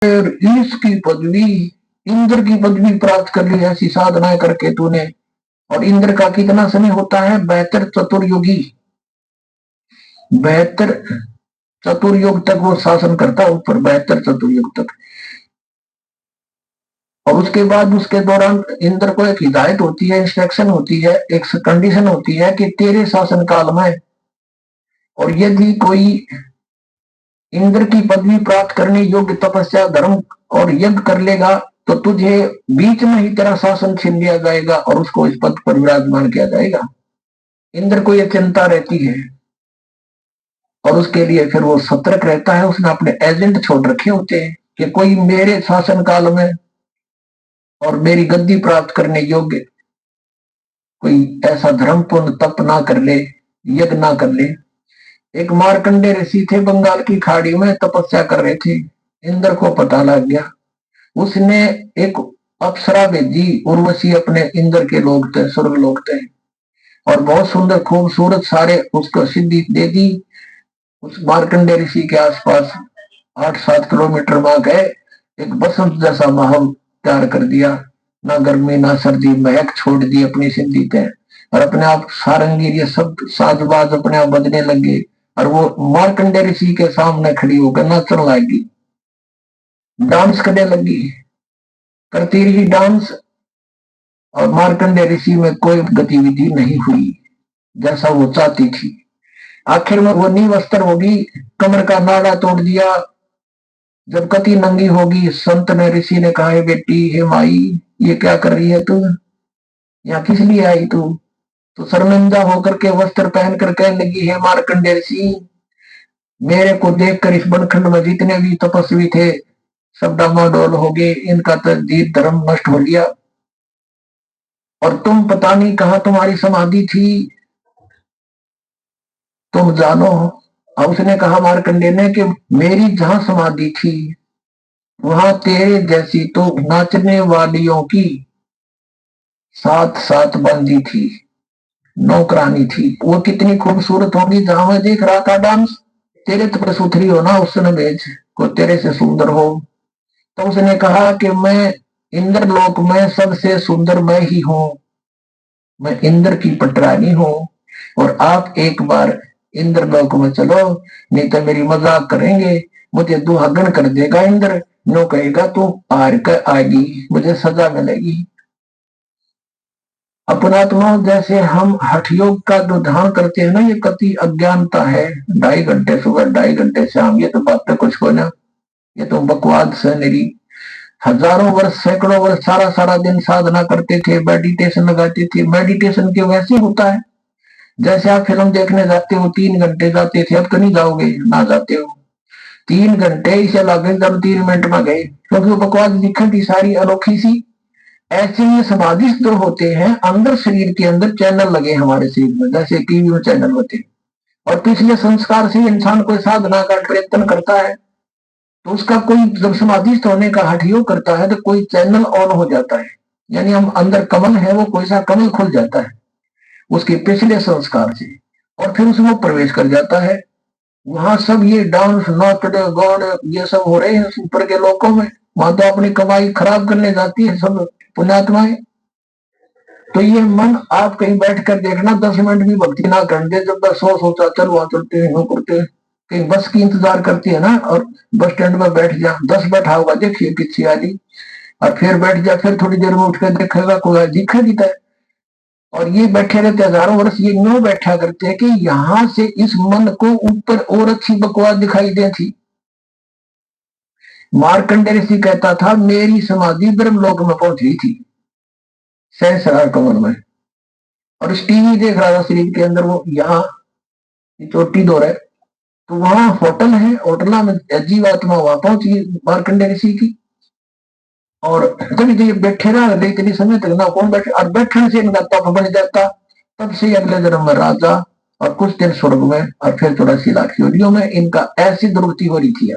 फिर ईश की पदवी, इंद्र की पदवी प्राप्त कर ली ऐसी साधनाएं करके तूने। और इंद्र का कितना समय होता है? 72 चतुर्युगी, 72 चतुर्युग तक वो शासन करता है ऊपर, 72 चतुर्युग तक। और उसके बाद उसके दौरान इंद्र को एक हिदायत होती है, इंस्ट्रक्शन होती है, एक कंडीशन होती है कि तेरे शासन काल में और यदि कोई इंद्र की पदवी प्राप्त करने योग्य तपस्या धर्म और यज्ञ कर लेगा तो तुझे बीच में ही तेरा शासन छीन लिया जाएगा और उसको इस पद पर विराजमान किया जाएगा। इंद्र को यह चिंता रहती है और उसके लिए फिर वो सतर्क रहता है। उसने अपने एजेंट छोड़ रखे होते हैं कि कोई मेरे शासन काल में और मेरी गद्दी प्राप्त करने योग्य कोई ऐसा धर्म पुण्य तप ना कर ले, यज्ञ ना कर ले। एक मार्कंडे ऋषि थे, बंगाल की खाड़ी में तपस्या कर रहे थे। इंद्र को पता लग गया। उसने एक अप्सरा भेजी, उर्वशी अपने इंद्र के लोग थे, स्वर्ग लोग थे, और बहुत सुंदर खूबसूरत सारे उसको सिद्धि दे दी। उस मार्कंडे ऋषि के आसपास 8-7 किलोमीटर वहां गए, एक बसंत जैसा माहौल तैयार कर दिया। ना गर्मी ना सर्दी, महक छोड़ दी अपनी सिद्धि पे। और अपने आप सारंगी ये सब साजबाज अपने आप बजने लगे और वो मार्कंडे ऋषि के सामने खड़ी होकर नाचने लगी, डांस करने लगी, करती रही डांस। और मार्कंडे ऋषि में कोई गतिविधि नहीं हुई जैसा वो चाहती थी। आखिर में वो निवस्त्र होगी, कमर का नाड़ा तोड़ दिया। जब कति नंगी होगी, संत ने ऋषि ने कहा, है बेटी, हे माई, ये क्या कर रही है तू? यहाँ किस लिए आई तू? तो शर्मिंदा होकर के वस्त्र पहन कर कहने लगी, हे मार्कंडे ऋषि, मेरे को देखकर इस बनखंड में जितने भी तपस्वी थे सब डामाडोल हो गए, इनका तकदीर धर्म नष्ट हो गया। और तुम पता नहीं कहा तुम्हारी समाधि थी, तुम जानो। और उसने कहा मार्कंडे ने कि मेरी जहां समाधि थी वहां तेरे जैसी तो नाचने वालियों की साथ साथ बंदी थी, नौकरानी थी। वो कितनी खूबसूरत होगी जहां मैं देख रहा था डांस। तेरे तो पर सुथरी हो ना, उसने भेज को तेरे से सुंदर हो। तो उसने कहा कि मैं इंद्र लोक में सबसे सुंदर मैं ही हूं, मैं इंद्र की पटरानी हूं। और आप एक बार इंद्र लोक में चलो, नहीं तो मेरी मजाक करेंगे, मुझे दुहागन कर देगा इंद्र। नो कहेगा तू हार कर आएगी, मुझे सजा मिलेगी। अपनात्मा जैसे हम हठ योग का जो ध्यान करते हैं ना, ये कति अज्ञानता है। 2.5 घंटे सुबह, 2.5 घंटे शाम, ये तो बात कुछ को ना, ये तो बकवास है मेरी। हजारों वर्ष, सैकड़ों वर्ष सारा सारा दिन साधना करते थे, मेडिटेशन लगाते थे। मेडिटेशन क्यों वैसे होता है जैसे आप फिल्म देखने जाते हो, 3 घंटे जाते थे, अब तो नहीं जाओगे ना जाते हो। 3 घंटे इसे लगे जब 3 मिनट में गए, क्योंकि वो बकवास दिखा थी सारी अनोखी सी। ऐसे ये समाधिस्थ जो होते हैं, अंदर शरीर के अंदर चैनल लगे हमारे शरीर में, जैसे टीवी में चैनल होते हैं। और पिछले संस्कार से इंसान कोई साधना का प्रयत्न करता है तो उसका कोई जब समाधिस्थ होने का हठ योग करता है तो कोई चैनल ऑन हो जाता है। यानी हम अंदर कमल है, वो कोई सा कमल खुल जाता है उसके पिछले संस्कार से, और फिर उसमें प्रवेश कर जाता है। वहां सब ये डांस नाचने गाने ये सब हो रहे हैं ऊपर के लोगों में। वहां तो अपनी कमाई खराब करने जाती है सब पुण्यात्माएं। तो ये मन आप कहीं बैठ कर देखना, 10 मिनट भी भक्ति ना करने दे। जब बस सोचा चल वहां चलते हैं, वो करते हैं, कहीं बस की इंतजार करती है ना, और बस स्टैंड में बैठ जा, 10 बैठा होगा देखिए पीछे वाली, और फिर बैठ जा, फिर थोड़ी देर में उठ कर देखेगा कोई दिखा दिखा है। और ये बैठे रहते हजारों वर्ष, ये न्यू बैठा करते हैं कि यहां से इस मन को ऊपर और अच्छी बकवास दिखाई दे थी। मार्कंडे ऋषि कहता था मेरी समाधि ब्रह्मलोक में पहुंच गई थी, सहस्रार कमल में। और इस टीवी देख रहा था शरीर के अंदर, वो यहाँ चोटी दो रहे। तो वहां होटल है, होटल में जीवात्मा वहां पहुंची मार्कंडे ऋषि की। और तभी तो ये बैठे रहा इतनी समय तक ना, कौन बैठे, और बैठने से इनका तप बन जाता। तब से अगले जन्म में राजा और कुछ दिन स्वर्ग में और फिर 84 लाख योनियों में इनका ऐसी दुर्गति हो रही थी।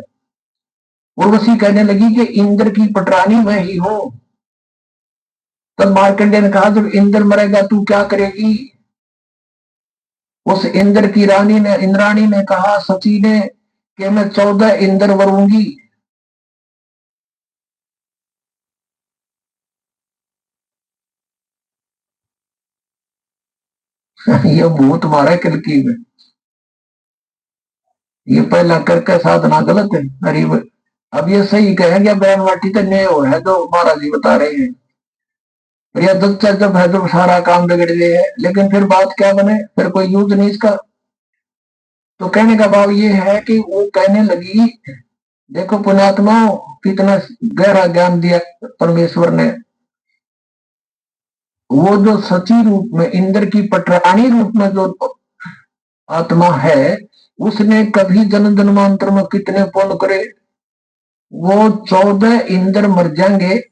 उर्वशी कहने लगी कि इंद्र की पटरानी मैं ही हूं। तब मार्कंडेय ने कहा जब इंद्र मरेगा तू क्या करेगी? उस इंद्र की रानी ने, इंद्राणी ने कहा, सची ने, कि मैं 14 इंद्र वरूंगी। ये भूत मारा कलकी में, ये पहला करके साधना गलत है। अरे अब ये सही कहेंगे बैन वाटी तो नहीं हो है जो महाराज जी बता रहे हैं। प्रिया दत्त जब है जो सारा काम बिगड़ गए है, लेकिन फिर बात क्या बने, फिर कोई यूज नहीं इसका। तो कहने का भाव ये है कि वो कहने लगी, देखो पुण्यात्मा, कितना गहरा ज्ञान दिया परमेश्वर ने। वो जो सची रूप में इंद्र की पटरानी रूप में जो आत्मा है, उसने कभी जन्म जन्मांतर में कितने पुण्य करे, वो 14 इंद्र मर जाएंगे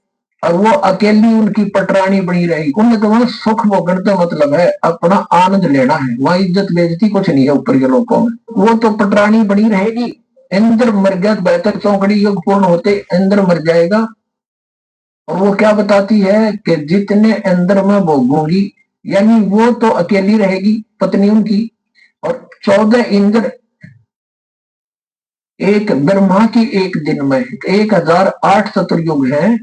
और वो अकेली उनकी पटरानी बनी रहेगी। उन्हें तो वहां सुख भोगने का मतलब है, अपना आनंद लेना है, वहां इज्जत बेइज्जती कुछ नहीं है ऊपर के लोगों में। वो तो पटरानी बनी रहेगी। इंद्र मर गया तो बेहतर चौकड़ी युग पूर्ण होते इंद्र मर जाएगा। और वो क्या बताती है कि जितने इंद्र में भोगूंगी, यानी वो तो अकेली रहेगी पत्नी उनकी, और 14 इंद्र एक ब्रह्मा की एक दिन में 1008 चतुर्युग है,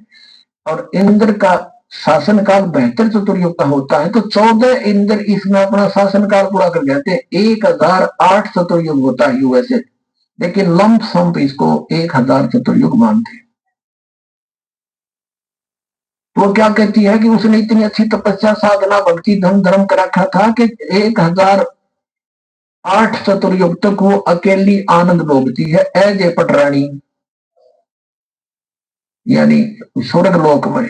और इंद्र का शासन काल 72 चतुर्युग का होता है, तो 14 इंद्र इसमें अपना शासन काल पूरा कर जाते हैं। 1008 चतुर्युग होता है यूएसए, लेकिन लंप संप इसको 1000 चतुर्युग मानते हैं। वो क्या कहती है कि उसने इतनी अच्छी तपस्या साधना भक्ति धन धर्म कर रखा था कि 1008 चतुर्युग तक वो अकेली आनंद भोगती है एज ए पटरानी, यानी स्वर्ग लोक में।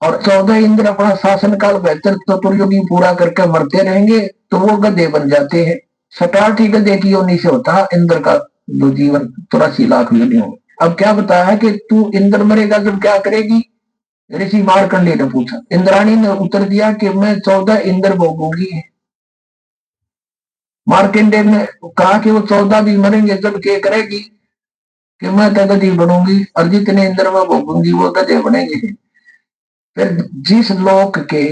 और 14 इंद्र अपना शासन काल 72 चतुर्युगी पूरा करके मरते रहेंगे, तो वो गधे बन जाते हैं। 67 ही गधे की योनि से होता इंद्र का जो जीवन 84 लाख योनियों। अब क्या बताया है कि तू इंद्र मरेगा जब क्या करेगी, ऋषि मारकंडे ने पूछा। इंद्राणी ने उत्तर दिया कि मैं 14 इंद्र भोगूंगी। मार्कंडे ने कहा कि वो 14 भी मरेंगे जब क्या करेगी कि मैं तो गधी बनूंगी, और जितने इंद्र में भोगूंगी वो गधे बनेंगे। फिर जिस लोक के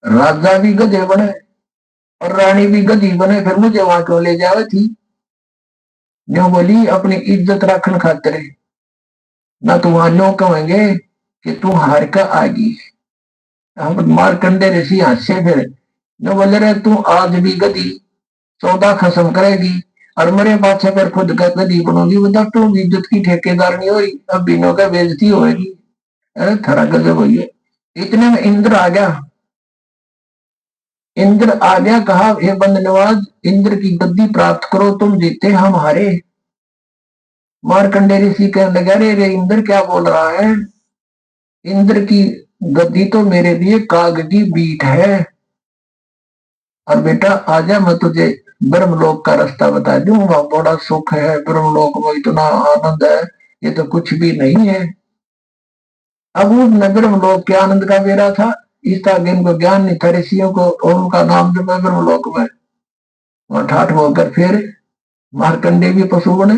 राजा भी गधे बने और रानी भी गधी बने, फिर मुझे वहां क्यों ले जावे थी। न्यो बोली अपनी इज्जत रखने खातिर, ना तो वहां नो कहेंगे कि तू हार का आगी। हम मारकंडे ऋषि हंसे फिर नो बोले रहे तू आज भी गधी 14 खत्म करेगी और मेरे पाछे पर खुद का गधी बनोगी, बता तू इज्जत की ठेकेदार नहीं हो रही, अब बिनो का बेइज्जती होगी। अरे थरा गजब हुई है। इतने में इंद्र आ गया। इंद्र आ गया, कहा हे बंदनवाज, इंद्र की गद्दी प्राप्त करो, तुम जीते हम हारे। मारकंडे ऋषि कहने लगा, रे इंद्र क्या बोल रहा है, इंद्र की गद्दी तो मेरे लिए काग की बीट है, और बेटा आजा मैं तुझे ब्रह्मलोक का रास्ता बता दूं, वहां बड़ा सुख है, ब्रह्मलोक में इतना आनंद है, ये तो कुछ भी नहीं है। अब उस ब्रह्मलोक के आनंद का बेरा था, इस आगे इनको ज्ञान नहीं था ऋषियों को, और उनका नाम जब ब्रह्मलोक में वहां ठाठ होकर फिर मारकंडे भी पशु बने,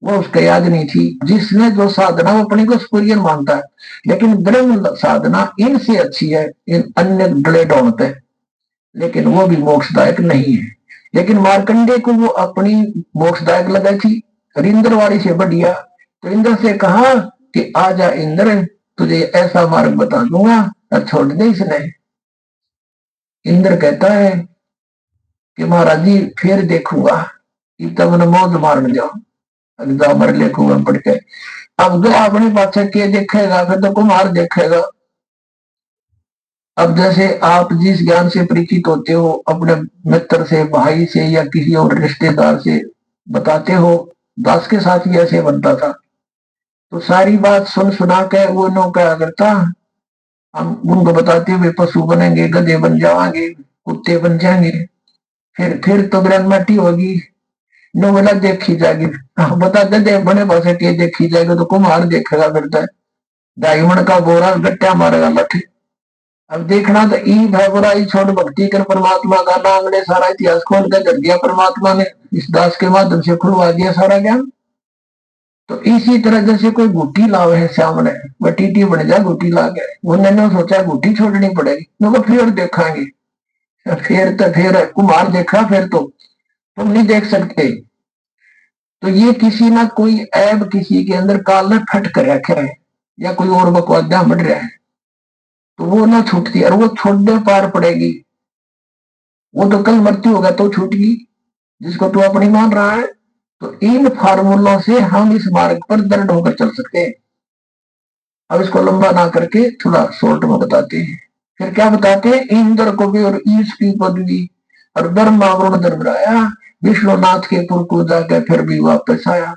वो उसका याद नहीं थी। जिसने जो साधना वो अपने को सुपीरियर मानता है, लेकिन ब्रह्म साधना इनसे अच्छी है इन अन्य डले डोलते, लेकिन वो भी मोक्षदायक नहीं है। लेकिन मारकंडे को वो अपनी मोक्षदायक लगाई थी, और इंद्र वाली से बढ़िया। तो इंद्र से कहा कि आजा इंद्र, तुझे ऐसा मार्ग बता दूंगा, और छोड़ दे इसने। इंद्र कहता है कि महाराज जी फिर देखूंगा, कि तब न मौज मारने जाओ, मर लेखूंगा पढ़ के। अब जो अपने पाछे के देखेगा फिर तो कुमार देखेगा। अब जैसे आप जिस ज्ञान से परिचित होते हो, अपने मित्र से, भाई से, या किसी और रिश्तेदार से बताते हो, दास के साथ भी ऐसे बनता था। तो सारी बात सुन सुना के वो नो क्या करता, हम उनको बताते हुए पशु बनेंगे, गधे बन जाएंगे, कुत्ते बन जाएंगे, फिर तो ग्रैंडमैटी होगी, नो बोला देखी जाएगी। हाँ, बता दे बने पासे के देखी जाएगी, तो कुम्हार देखेगा फिर है डायमंड का गोरा गट्टा मारेगा लठ। अब देखना तो ई भय छोड़ भक्ति कर परमात्मा का नाम ले, सारा इतिहास खोल कर कर दिया परमात्मा ने, इस दास के माध्यम से खुलवा दिया सारा ज्ञान। तो इसी तरह जैसे कोई गुटी लावे है सामने, वह टीटी बन जाए गुटी ला के, उन्होंने सोचा गुटी छोड़नी पड़ेगी, तो फिर देखाएंगे, फिर कुमार देखा, फिर तो तुम नहीं देख सकते। तो ये किसी ना कोई ऐब किसी के अंदर काल ने फट कर रखा है, या कोई और बकवादा बढ़ रहा है, तो वो ना छूटती, और वो छोड़ने पार पड़ेगी। वो तो कल मृत्यु होगा तो छूटेगी, जिसको तू अपनी मान रहा है। तो इन फार्मूलों से हम इस मार्ग पर दृढ़ होकर चल सकते हैं। अब इसको लंबा ना करके थोड़ा शॉर्ट में बताते हैं। फिर क्या बताते हैं, इंद्र को भी और ईश की पदवी और धर्म आवरण धर्मराया, विष्णुनाथ के पुर को जाकर फिर भी वापस आया।